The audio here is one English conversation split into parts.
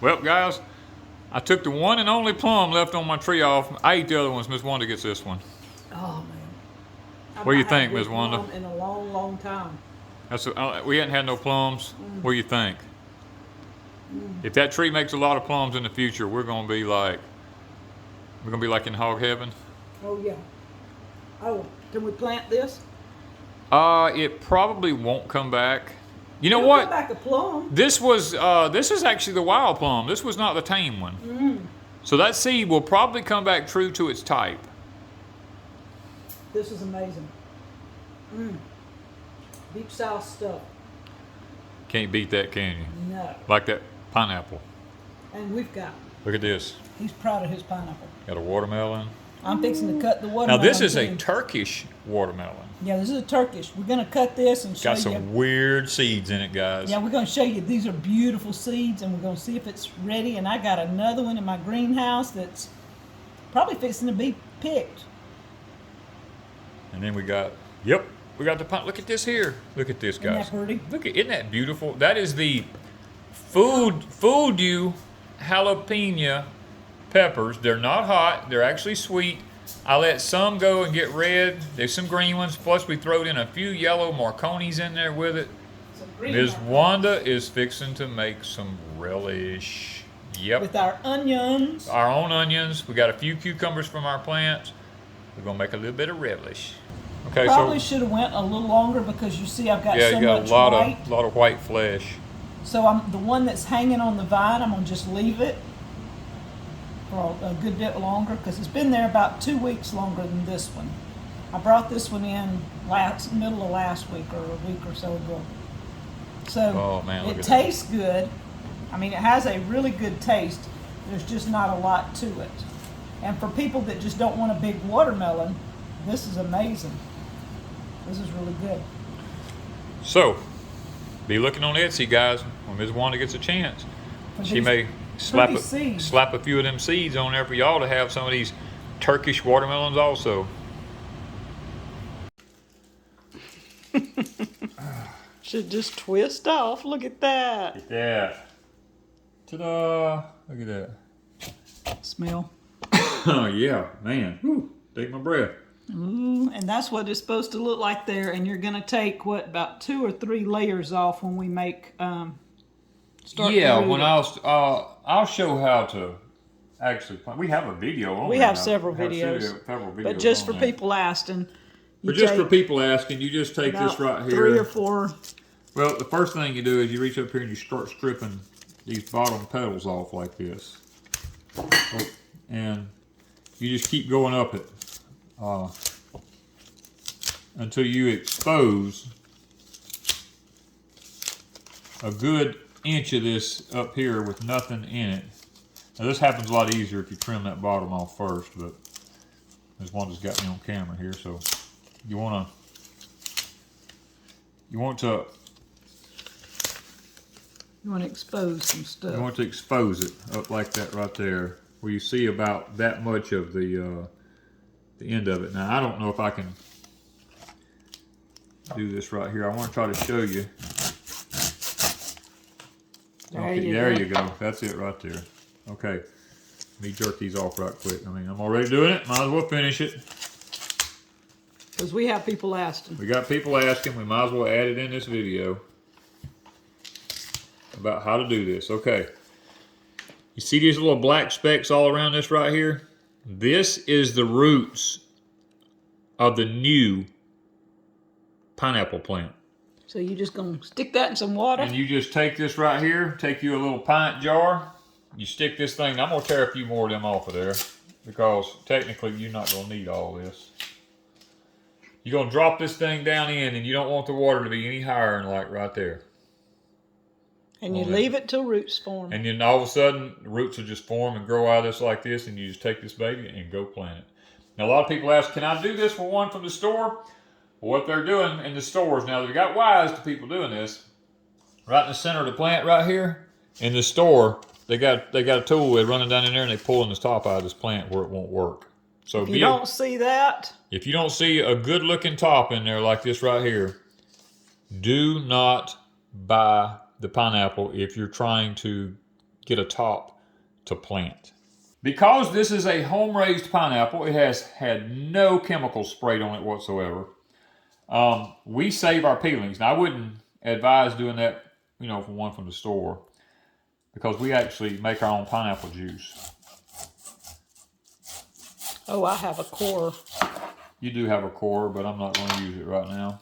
Well, guys, I took the one and only plum left on my tree off. I ate the other ones. Miss Wanda gets this one. Oh man. What do you think, Miss Wanda? In a long, long time. We hadn't had no plums. What do you think? If that tree makes a lot of plums in the future, we're gonna be like in hog heaven. Oh yeah. Oh, can we plant this? It probably won't come back. You know It'll what? Come back a plum. This is actually the wild plum. This was not the tame one. So that seed will probably come back true to its type. This is amazing. Deep South stuff. Can't beat that, can you? No. Like that pineapple. And we've got. Look at this. He's proud of his pineapple. Got a watermelon. I'm fixing to cut the watermelon. Now this is too. a Turkish watermelon. Yeah, this is a Turkish. We're going to cut this and show Got you. some weird seeds in it, guys. Yeah, we're going to show you. These are beautiful seeds, and we're going to see if it's ready. And I got another one in my greenhouse that's probably fixing to be picked. And then we got the pine. Look at this here. Look at this, guys. Isn't that pretty? Isn't that beautiful? That is the food you jalapeno peppers. They're not hot. They're actually sweet. I let some go and get red. There's some green ones. Plus, we throw in a few yellow Marconis in there with it. Ms. Wanda is fixing to make some relish. Yep. With our onions. Our own onions. We got a few cucumbers from our plants. We're gonna make a little bit of relish. Okay, Probably should have went a little longer because you see I've got so you got much a lot of white flesh. So I'm the one that's hanging on the vine. I'm gonna just leave it for a good bit longer because it's been there about 2 weeks longer than this one. I brought this one in middle of last week or a week or so ago. So it tastes good. I mean, it has a really good taste. There's just not a lot to it. And for people that just don't want a big watermelon, this is amazing. This is really good. So, be looking on Etsy, guys, when Ms. Wanda gets a chance. She may slap a few of them seeds on there for y'all to have some of these Turkish watermelons also. Should just twist off. Look at that. Look at that. Ta-da. Look at that. Smell. Oh, yeah, man. Whew. Take my breath. Ooh, and that's what it's supposed to look like there. And you're going to take, about 2 or 3 layers off when we make, start. Yeah, when I'll show how to actually plant. We have a video on We have several videos. But just for people asking. For people asking, you just take this right here. 3 or 4. Well, the first thing you do is you reach up here and you start stripping these bottom petals off like this. And you just keep going up it until you expose a good inch of this up here with nothing in it. Now this happens a lot easier if you trim that bottom off first, but this one just got me on camera here, so you want to expose some stuff. You want to expose it up like that right there, where you see about that much of the end of it. Now I don't know if I can do this right here. I want to try to show you. There you go. That's it right there. Okay, let me jerk these off right quick. I mean, I'm already doing it. Might as well finish it. Because we have people asking. We got people asking. We might as well add it in this video about how to do this. Okay. You see these little black specks all around this right here? This is the roots of the new pineapple plant. So you're just going to stick that in some water? And you just take this right here, take you a little pint jar, you stick this thing, I'm going to tear a few more of them off of there because technically you're not going to need all this. You're going to drop this thing down in and you don't want the water to be any higher than like right there. And you leave it till roots form. And then all of a sudden, the roots will just form and grow out of this like this, and you just take this baby and go plant it. Now, a lot of people ask, can I do this for one from the store? Well, what they're doing in the stores, now they've got wise to people doing this. Right in the center of the plant right here, in the store, they got a tool, they're running down in there, and they're pulling this top out of this plant where it won't work. So if you don't see that. If you don't see a good-looking top in there like this right here, do not buy the pineapple if you're trying to get a top to plant. Because this is a home-raised pineapple, it has had no chemicals sprayed on it whatsoever. We save our peelings. Now, I wouldn't advise doing that, you know, for one from the store, because we actually make our own pineapple juice. Oh, I have a core. You do have a core, but I'm not going to use it right now.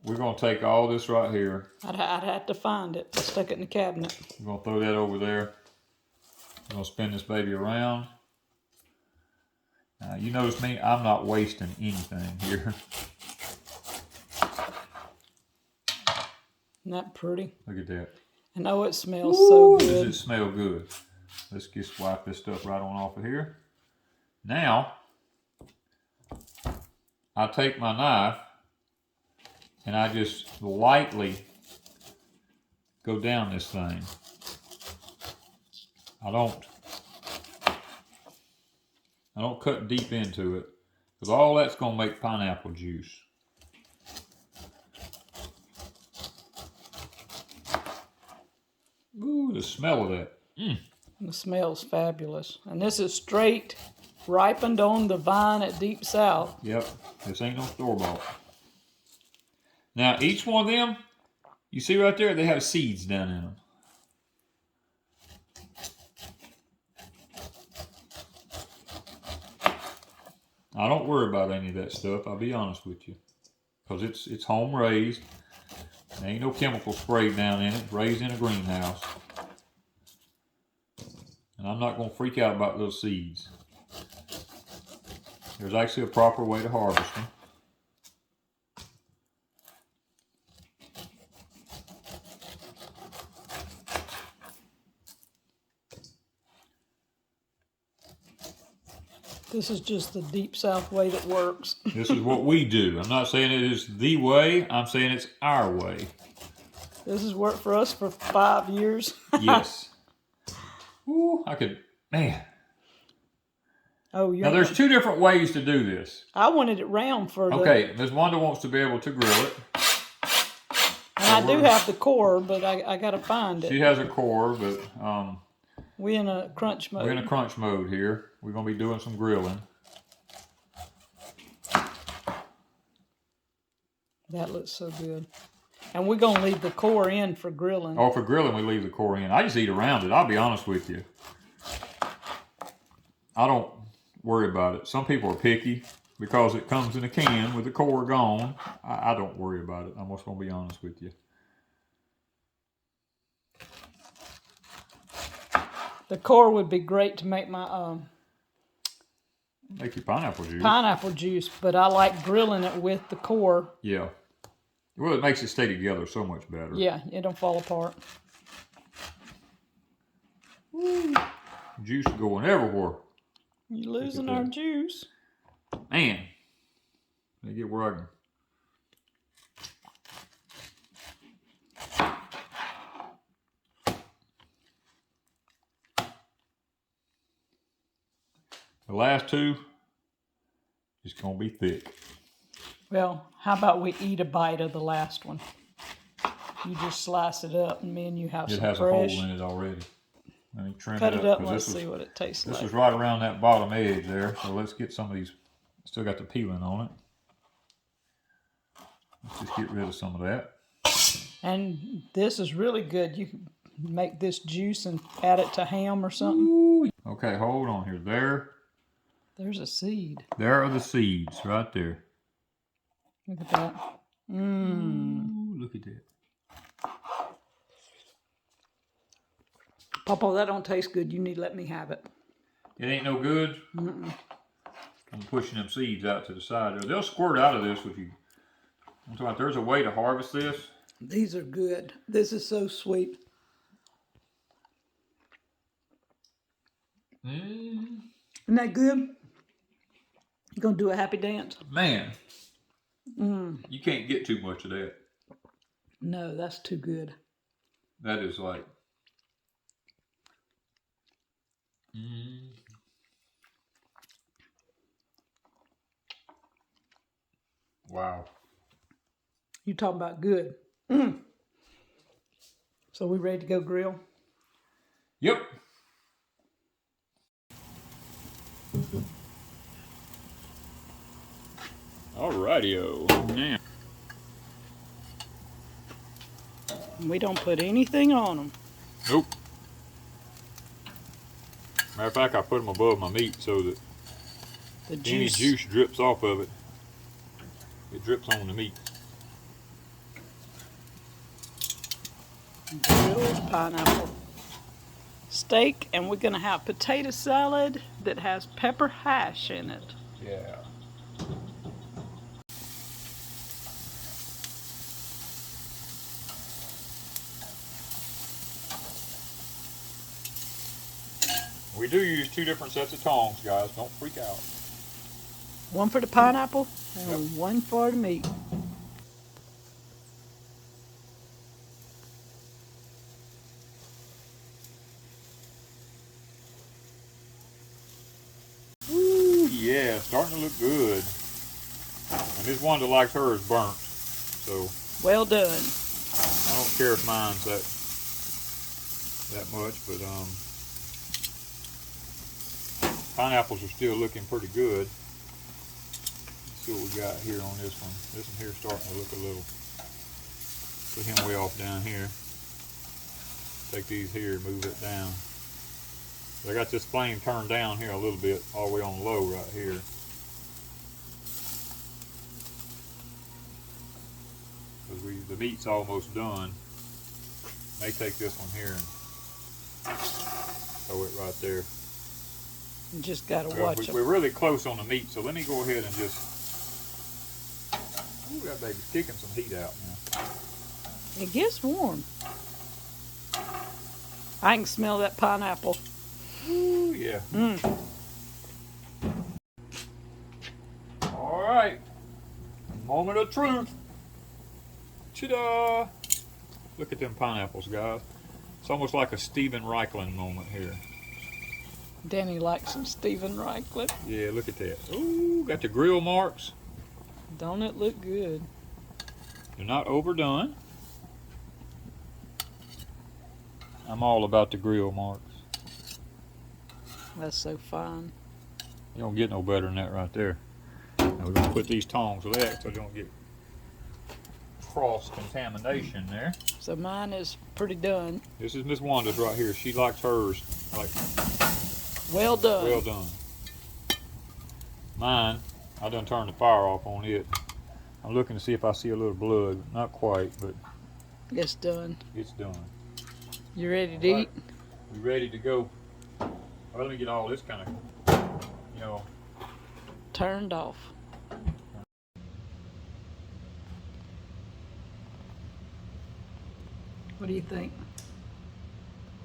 We're going to take all this right here. I'd have to find it. I stuck it in the cabinet. We're going to throw that over there. We're going to spin this baby around. Now, you notice me, I'm not wasting anything here. Isn't that pretty? Look at that. And oh, it smells so good. Does it smell good? Let's just wipe this stuff right on off of here. Now, I take my knife and I just lightly go down this thing. I don't cut deep into it, because all that's going to make pineapple juice. Ooh, the smell of that. The smell's fabulous. And this is straight ripened on the vine at Deepsouth. Yep, this ain't no store-bought. Now, each one of them, you see right there, they have seeds down in them. I don't worry about any of that stuff, I'll be honest with you. Because it's home raised. There ain't no chemical sprayed down in it. It's raised in a greenhouse. And I'm not going to freak out about those seeds. There's actually a proper way to harvest them. This is just the Deepsouth way that works. This is what we do. I'm not saying it is the way. I'm saying it's our way. This has worked for us for 5 years. Yes. Ooh, I could, man. Oh, Now, there's two different ways to do this. I wanted it round for the... Okay, Ms. Wanda wants to be able to grill it. And I do have the core, but I got to find it. She has a core, but We're in a crunch mode. we're in a crunch mode here. We're going to be doing some grilling. That looks so good. And we're going to leave the core in for grilling. Oh, for grilling, we leave the core in. I just eat around it. I'll be honest with you. I don't worry about it. Some people are picky because it comes in a can with the core gone. I don't worry about it. I'm just going to be honest with you. The core would be great to make my Make your pineapple juice. pineapple juice, but I like grilling it with the core. Yeah. Well, it makes it stay together so much better. Yeah, it don't fall apart. Woo. Juice going everywhere. You're losing our juice. Man. Let me get where I can. The last two is going to be thick. Well, how about we eat a bite of the last one? You just slice it up, and me and you have It some has fresh. a hole in it already. Let me trim Cut it up and 'cause let's see what it tastes This like. is right around that bottom edge there. So let's get some of these. Still got the peeling on it. Let's just get rid of some of that. And this is really good. You can make this juice and add it to ham or something. Ooh. Okay, hold on here. There's a seed. There are the seeds right there. Look at that. Mmm. Ooh, look at that. Papa, that don't taste good. You need to let me have it. It ain't no good. Mm-mm. I'm pushing them seeds out to the side there. They'll squirt out of this if you. I'm talking about there's a way to harvest this. These are good. This is so sweet. Mm. Isn't that good? You gonna do a happy dance? Man, you can't get too much of that. No, that's too good. That is like. Wow. You talking about good. So we ready to go grill? Yep. Alrighty-o. Now. We don't put anything on them. Nope. Matter of fact, I put them above my meat so that any juice drips off of it. It drips on the meat. Grilled pineapple steak, and we're gonna have potato salad that has pepper hash in it. Yeah. We do use 2 different sets of tongs, guys. Don't freak out. One for the pineapple and one for the meat. Ooh, yeah, starting to look good. And this Wanda likes hers burnt, so Well done. I don't care if mine's that much, but pineapples are still looking pretty good. Let's see what we got here on this one. This one here is starting to look a little. Put him way off down here. Take these here and move it down. I got this flame turned down here a little bit, all the way on low right here. Because the meat's almost done. May take this one here and throw it right there. You just gotta watch them. We're really close on the meat, so let me go ahead and just. Ooh, that baby's kicking some heat out now. It gets warm. I can smell that pineapple. Ooh, yeah. All right. Moment of truth. Ta-da! Look at them pineapples, guys. It's almost like a Stephen Reichland moment here. Danny likes some Stephen Reichland. Yeah, look at that. Ooh, got the grill marks. Don't it look good? They're not overdone. I'm all about the grill marks. That's so fine. You don't get no better than that right there. Now we're going to put these tongs with that so you don't get cross-contamination there. So mine is pretty done. This is Miss Wanda's right here. She likes hers like well done. well done. Mine, I done turned the fire off on it. I'm looking to see if I see a little blood. Not quite, but It's done. it's done. You ready to eat? We ready to go. Well, let me get all this kind of, Turned off. What do you think?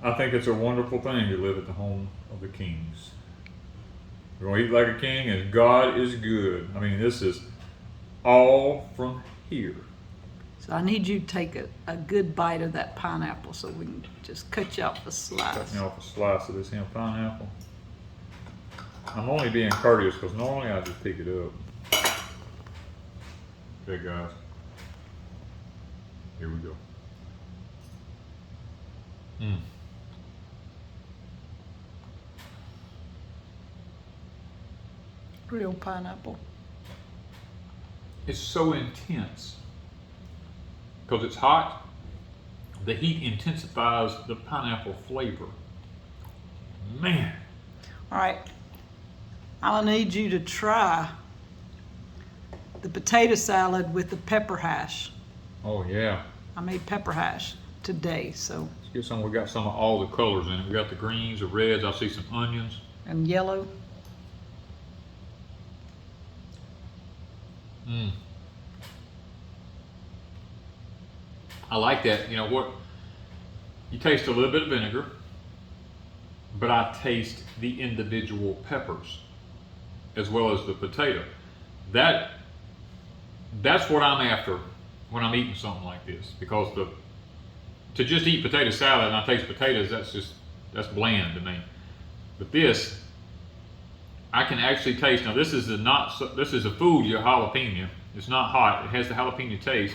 I think it's a wonderful thing to live at the home of the kings. We're going to eat like a king, and God is good. I mean, this is all from here. So I need you to take a good bite of that pineapple so we can just cut you off a slice. Cut me off a slice of this here pineapple. I'm only being courteous because normally I just pick it up. Okay, guys. Here we go. Real pineapple. It's so intense because it's hot. The heat intensifies the pineapple flavor. Man. All right. I'll need you to try the potato salad with the pepper hash. Oh yeah. I made pepper hash today, so. Let's get some. We got some of all the colors in it. We got the greens, the reds. I see some onions. And yellow. I like that. You know what? You taste a little bit of vinegar, but I taste the individual peppers as well as the potato. That's what I'm after when I'm eating something like this, because to just eat potato salad and I taste potatoes, that's bland to me. But this, I can actually taste. Now this is a food, your jalapeno. It's not hot. It has the jalapeno taste.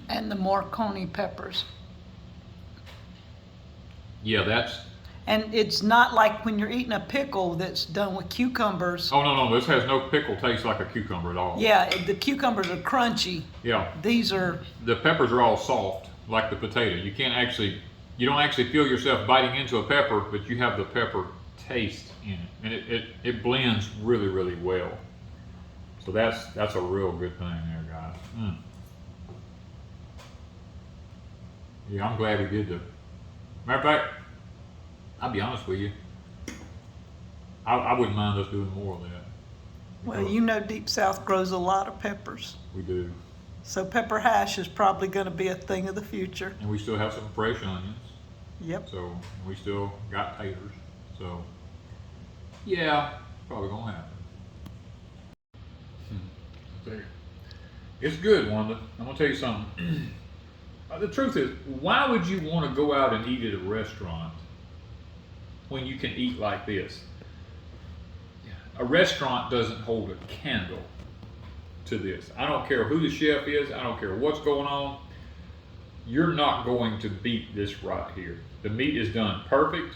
And the Morcone peppers. Yeah, that's. And it's not like when you're eating a pickle that's done with cucumbers. Oh no, this has no pickle taste like a cucumber at all. Yeah, the cucumbers are crunchy. Yeah. These are. The peppers are all soft, like the potato. You don't actually feel yourself biting into a pepper, but you have the pepper taste in it, and it blends really, really well. So that's a real good thing there, guys. Yeah, I'm glad we did the. Matter of fact, I'll be honest with you. I wouldn't mind us doing more of that. Well, you know, Deep South grows a lot of peppers. We do. So pepper hash is probably going to be a thing of the future. And we still have some fresh onions. Yep. So we still got taters. So yeah, probably gonna happen. It's good, Wanda. I'm gonna tell you something. The truth is, why would you want to go out and eat at a restaurant when you can eat like this? A restaurant doesn't hold a candle to this. I don't care who the chef is. I don't care what's going on. You're not going to beat this right here. The meat is done perfect.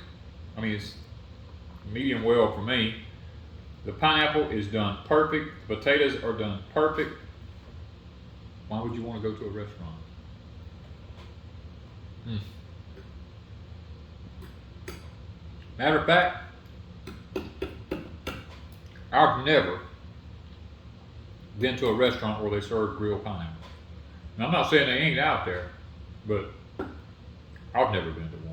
I mean, it's medium well for me. The pineapple is done perfect. The potatoes are done perfect. Why would you want to go to a restaurant? Matter of fact, I've never been to a restaurant where they serve grilled pineapple. Now, I'm not saying they ain't out there, but I've never been to one.